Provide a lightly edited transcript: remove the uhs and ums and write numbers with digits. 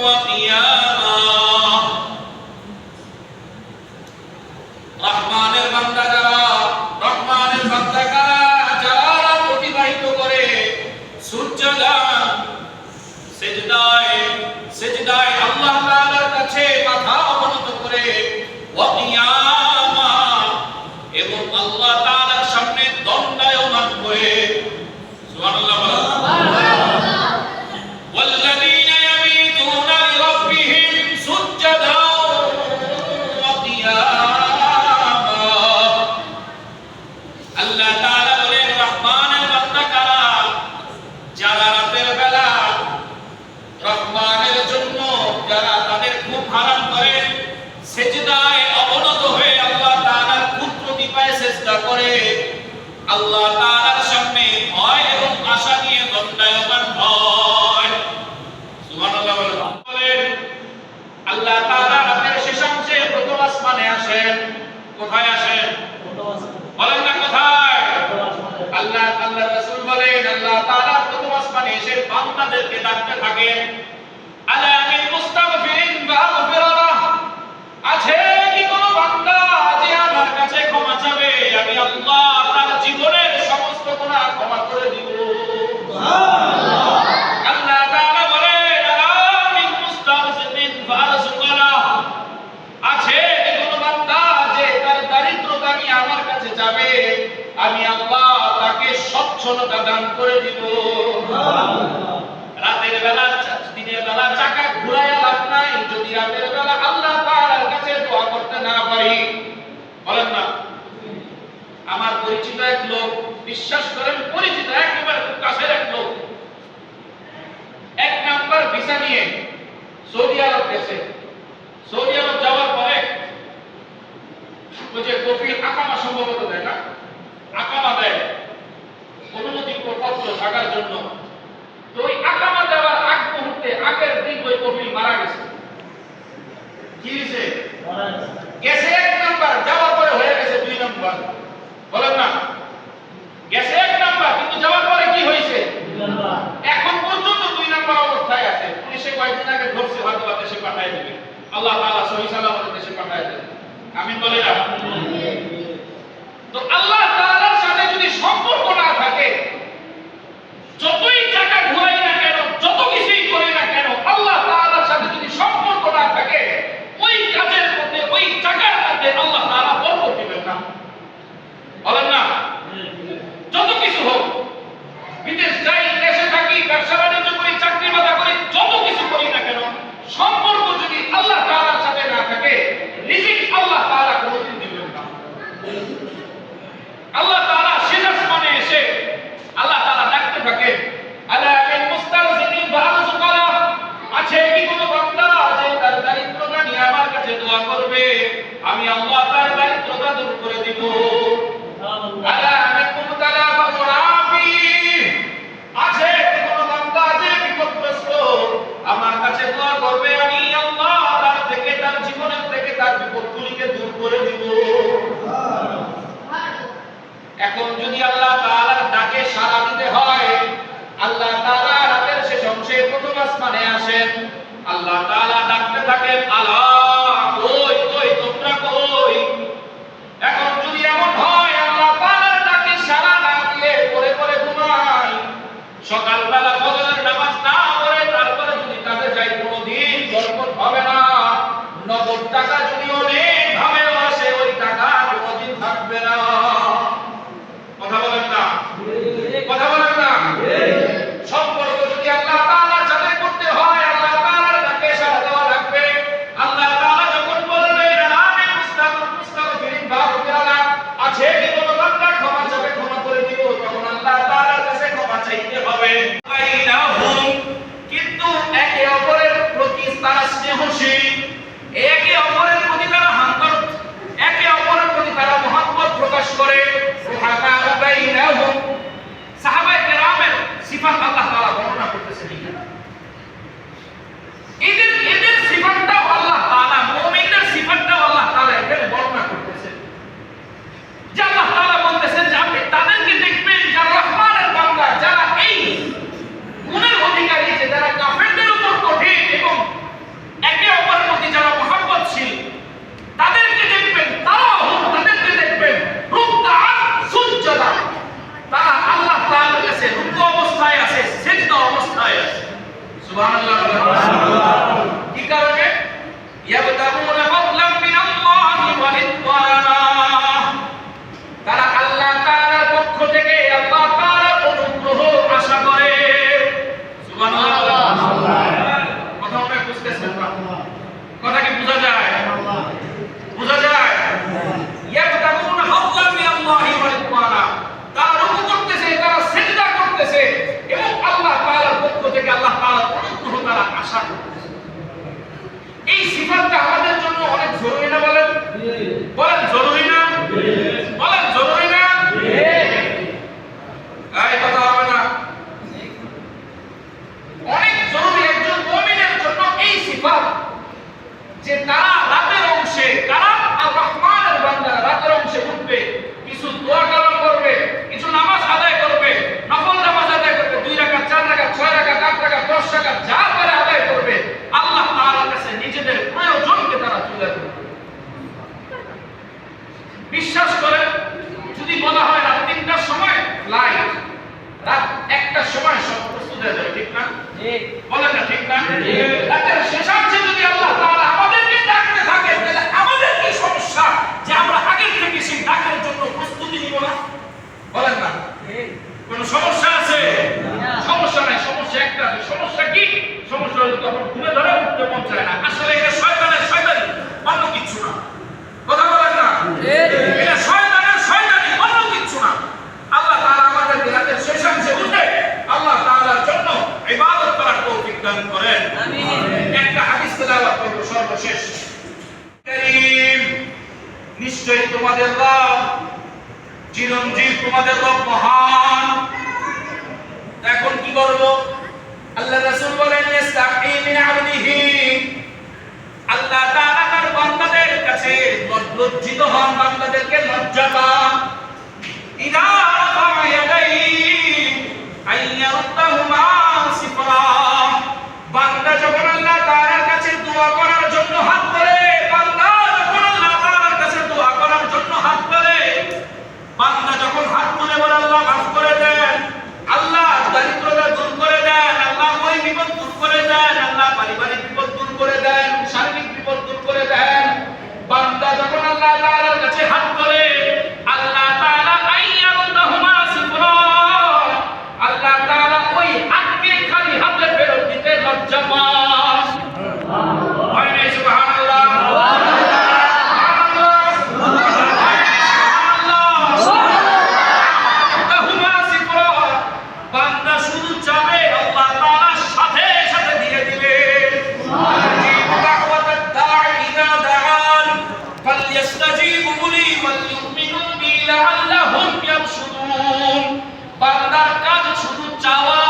وقياما রহমানের বান্দা যারা প্রতিবাহিত করে সুজদান সিজদায় আল্লাহ তাআলার কাছে মাথা অবনত করে ওয়া কিয়ামা এবং আল্লাহ তাআলার সামনে দণ্ডায়মান হয়ে সুবহানাল্লাহ والذين يبيتون لربهم سجدا وقياما আল্লাহ তাআলা বলেন রহমানের বান্দা কারা যারা রাতের বেলা রহমানের জন্য যারা তাদের খুব হারাম করে সিজদায় অবনত হয়ে আল্লাহ তাআলার কুদরতি পায়ে সিজদা করে আল্লাহ তাআলার সামনে ভয় এবং আশা নিয়ে দণ্ডায়মান হয় সুবহানাল্লাহ বলেন আল্লাহ তাআলা রাতের শেষাংশে প্রথম আসমানে আসেন কোথায় আসেন বলেন না কোথায় আল্লাহ রাসূল বলেন আল্লাহ তাআলা প্রথম আসমানে এসে বান্দাদেরকে ডাকতে থাকেন আলা মিন মুস্তাগফিরিন ফাগফিরালাহ আছে কি কোন বান্দা যে আমার কাছে ক্ষমা চাবে আমি আল্লাহ তার জীবনের সমস্ত গুনাহ ক্ষমা করে দিব সুবহানাল্লাহ আল্লাহ তাআলা বলেন আলা মিন মুস্তাগফিরিন ফারজুকালাহ আছে কি কোন বান্দা যে তার দারিদ্রতা নিয়ে আমার কাছে যাবে আমি আল্লাহ তাকে সচ্ছলতা দান করে দিব সুবহানাল্লাহ রাতের বেলা দিনের বেলা চাকা ঘুরায়া লাভ নাই যদি রাতের বেলা আল্লাহ তাআলার কাছে দোয়া করতে না পারি বলেন না আমার পরিচিত এক লোক বিশ্বাস করেন পরিচিত একেবারে খুব কাছের এক লোক এক নাম্বার ভিসা নিয়ে সৌদি আরব গেছে সৌদি আরব যাওয়ার পরে ওই যে কফিল আকামা সম্ভবত দেয় না আকামা দেয় অনুমতি পত্র থাকার জন্য তো ওই আকামা দেওয়ার আগ মুহূর্তে আগের দিন ওই কফিল মারা গেছে কি হয়েছে গেছে এক নাম্বার যাওয়ার পরে হয়ে গেছে দুই নাম্বার বলেন না গেছে এক নাম্বার কিন্তু যাওয়ার পরে কি হয়েছে এখন পর্যন্ত দুই নাম্বার অবস্থায় আছে পুলিশে কয়েকদিন আগে ধরছে হয়তো দেশে পাঠায় দেবে আল্লাহ তাআলা সহি সালামতে দেশে পাঠায় দেবে আমিন বলেন না তো আল্লাহ তাআলার সাথে যদি সম্পর্ক না থাকে যতই টাকা ঘুরাই না কেন যত কিছুই করি না কেন আল্লাহ তাআলার সাথে যদি সম্পর্ক না থাকে ওই কাজের মধ্যে ওই টাকার মধ্যে আল্লাহ তাআলা বরকত দিবেন না বলেন না যত কিছু হোক বিদেশ যাই দেশে থাকি ব্যবসা বাণিজ্য করি চাকরি বাদা করি যত কিছু করি না কেন সম্পর্ক যদি আল্লাহ তাআলার সাথে না থাকে রিজিক আল্লাহ তাআলা কোনোদিন দিবেন না আল্লাহ তাআলা শেষ আসমানে এসে আল্লাহ তাআলা ডাকতে থাকেন আলা মিন মুস্তাগফিরিন ফারজুকালাহ আছে কি কোন বান্দা যে তার দারিদ্রতা নিয়ে আমার কাছে দোয়া করবে আমি আল্লাহ তার দারিদ্রতা দূর করে দিব আলা মিন মুবতালা ফারাফি আছে কি কোন বান্দা যে বিপদগ্রস্ত আমার কাছে দোয়া করবে আমি আল্লাহ তার থেকে তার জীবনের থেকে তার বিপদগুলিকে দূর করে দিব এখন যদি আল্লাহ তাআলার ডাকে সাড়া দিতে হয় আল্লাহ তাআলা রাতের শেষ অংশে প্রথম আসমানে আসেন আল্লাহ তাআলা ডাকতে থাকেন আলা কই তোমরা কই এখন যদি এমন হয় আল্লাহ তাআলার ডাকে সাড়া না দিয়ে পরে পরে ঘুমাই সকালবেলা ফজরের নামাজ না পড়ে তারপরে যদি কাজে যাই কোনোদিন বরকত হবে না নগদ টাকা যদি অনেক ভাবে আসে ওই টাকা কোনোদিন থাকবে না কথা বলেন না সম্পর্ক যদি আল্লাহ তাআলার সাথে করতে হয় আল্লাহ তাআলার ডাকে সাড়া দেওয়া লাগবে আল্লাহ তাআলা যখন বলবেন আমি মুস্তাগফিরিন ফাগফিরালাহ আছে কি কোন বান্দা ক্ষমা চাবে ক্ষমা করে দিব তখন আল্লাহ তাআলার কাছে ক্ষমা চাইতে হবে কিন্তু একে অপরের প্রতি তারা স্নেহশীল একে অপরের প্রতি তারা হামদর্দ একে অপরের প্রতি তারা মহব্বত প্রকাশ করে সাহাবায়ে কেরামের সিফাত আল্লাহ তাআলা বর্ণনা করতেছেন এদের সিফাতটাও আল্লাহ তাআলা মুমিনদের সিফাতটাও আল্লাহ তাআলা এখানে বর্ণনা করতেছেন যে আল্লাহ তাআলা বলতেছেন যে আপনি তাদেরকে দেখবেন যারা রহমানের বান্দা যারা এই গুণের অধিকারী যে যারা কাফেরদের উপর কঠিন এবং সুবহানাল্লাহ। কি কারণে? ইয়াবতাগুনা ফাদলাম মিনাল্লাহি ওয়া রিদওয়ানা, তারা আল্লাহ তাআলার পক্ষ থেকে আল্লাহ তাআলার অনুগ্রহ আশা করে। সুবহানাল্লাহ। কথা মনে বুঝতেছেন না? কথা কি বোঝা যায়? বোঝা যায়? ইয়াবতাগুনা ফাদলাম মিনাল্লাহি ওয়া রিদওয়ানা, তারা রুকু করতেছে, তারা সিজদা করতেছে এবং আল্লাহ তাআলার পক্ষ থেকে আল্লাহ তাআলার অনুগ্রহ তারা আশা করতেছে। এই সিফাতটা আমাদের জন্য অনেক জরুরি না? বলেন বলেন জরুরি না? বলেন জরুরি না? এই কথা হবে না। অনেক জরুরি একজন মুমিনের জন্য এই সিফাত, যে তারা রাতের অংশে, কারা আর রহমানের বান্দারা রাতের অংশে উঠবে, কিছু দোয়া কালাম করবে, কিছু নামাজ আদায় করবে, নফল নামাজ আদায় করবে, 2 রাকাত 4 রাকাত 6 রাকাত 8 রাকাত 10 রাকাত যা পারে আদায় করবে, আল্লাহ তাআলার কাছে নিজেদের প্রয়োজনকে তারা তুলে ধরবে। বিশ্বাস করেন, যদি বলা হয় রাত 3টার সময় লাইট, রাত 1টার সময় সব প্রস্তুত হয়ে যাবে, ঠিক না? ঠিক। বলেন না ঠিক না? রাতের শেষাংশে যদি আল্লাহ তাআলা আমাদেরকে ডাকতে থাকে, তাহলে আমাদের কি সমস্যা যে আমরা আগের থেকে সেই ডাকের জন্য প্রস্তুতি নিব না? বলেন না? কোন সমস্যা আছে? সমস্যা নাই। সমস্যা একটা আছে। সমস্যা কি? সমস্যা হলো তখন ঘুমে ধরে উঠতে মন চায় না। আসলে এটা শয়তানি, অন্য কিছু না। কথা বলেন না? এটা শয়তানি, অন্য কিছু না। আল্লাহ তাআলা আমাদেরকে রাতের শেষাংশে উঠে আল্লাহ তাআলার জন্য ইবাদত করার তৌফিক দান করেন। আমিন। একটা হাদিস তেলাওয়াত করব সর্বশেষ। কারীম, নিশ্চয়ই তোমাদের রব চিরঞ্জীব, তোমাদের রব মহান। এখন কি করব? আল্লাহ রাসূল বলেন ইস্তাহি মিন আবদিহি, আল্লাহ তাআলা তার বান্দাদের কাছে লজ্জিত হন, বান্দাদেরকে লজ্জা পান। ইদা রাফা ইয়াদাইহি আইয়ারুদ্দাহুমা সিফরা, বান্দা যখন আল্লাহ তাআলার কাছে দোয়া করার জন্য হাত তোলে, বান্দা যখন আল্লাহ তাআলার কাছে দোয়া করার জন্য হাত তোলে, বান্দা যখন হাত তুলে বলে আল্লাহ মাফ করে দেন, আল্লাহ দারিদ্রতা দূর করে দেন, আল্লাহ ওই বিপদ দূর করে দেন, আল্লাহ পারিবারিক বিপদ দূর করে দেন, শারীরিক বিপদ দূর করে দেন, বান্দা যখন আল্লাহ তাআলার কাছে হাত তোলে, আল্লাহ তাআলা আইয়ারুদ্দাহুমা সিফরা, আল্লাহ তাআলা ওই হাতকে খালি হাতে ফেরত দিতে লজ্জা পান। হয় না? সুবহানাল্লাহ। বান্দা শুধু চাবে, আল্লাহ তাআলা সাথে সাথে দিয়ে দিবেন। দাওয়াতাদ দাঈ ইযা দাআন ফালইস্তাজিবু লি ওয়াল ইউমিনু বি লাআল্লাহুম ইয়ারশুদুন। বান্দার কাজ শুধু চাওয়া